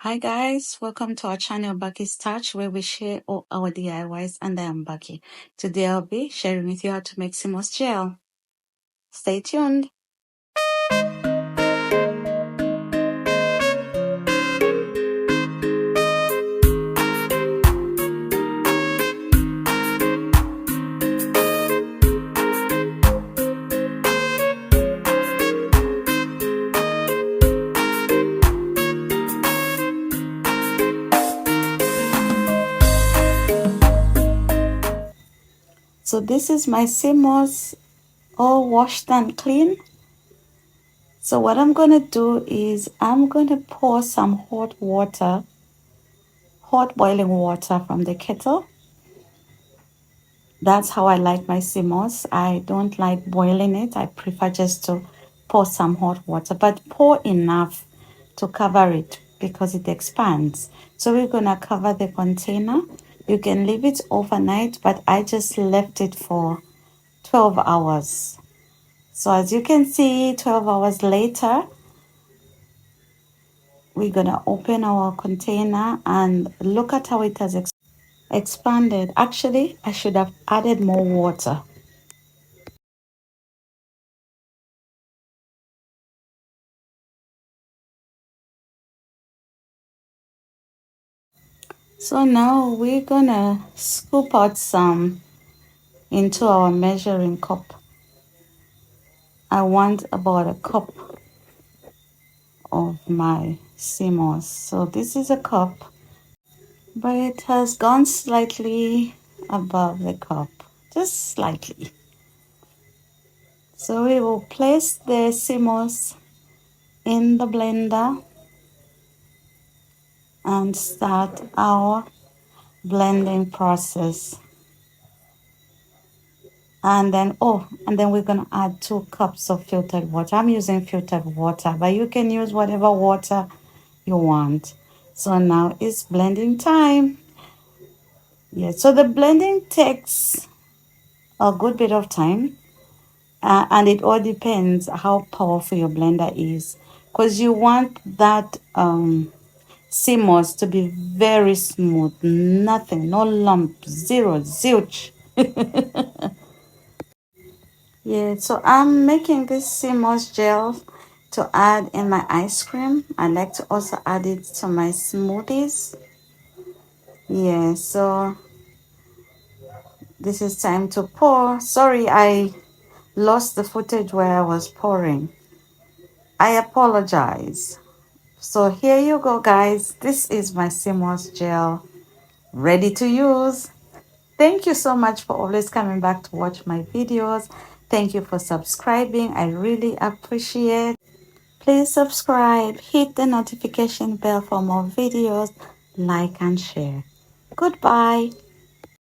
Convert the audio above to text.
Hi guys, welcome to our channel Bucky's Touch where we share all our DIYs, and I am Bucky. Today I'll be sharing with you how to make Seamoss Gel. Stay tuned. So this is my Seamoss all washed and clean. So what I'm going to do is I'm going to pour some hot boiling water from the kettle. That's how I like my Seamoss. I don't like boiling it. I prefer just to pour some hot water, but pour enough to cover it because it expands. So we're going to cover the container. You can leave it overnight, but I just left it for 12 hours. So as you can see, 12 hours later, we're going to open our container and look at how it has expanded. Actually, I should have added more water. So now we're gonna scoop out some into our measuring cup. I want about a cup of my Seamoss. So this is a cup, but it has gone slightly above the cup, just slightly. So we will place the Seamoss in the blender and start our blending process. And then we're going to add 2 cups of filtered water. I'm using filtered water, but you can use whatever water you want. So now it's blending time. Yeah, so the blending takes a good bit of time, and it all depends how powerful your blender is, because you want that Seamoss to be very smooth, nothing, no lump, zero, zilch. Yeah, so I'm making this Seamoss gel to add in my ice cream. I like to also add it to my smoothies. Yeah, so this is time to pour. Sorry, I lost the footage where I was pouring. I apologize. So here you go, guys. This is my Seamoss gel ready to use. Thank you so much for always coming back to watch my videos. Thank you for subscribing. I really appreciate. Please subscribe, hit the notification bell for more videos, like and share. Goodbye.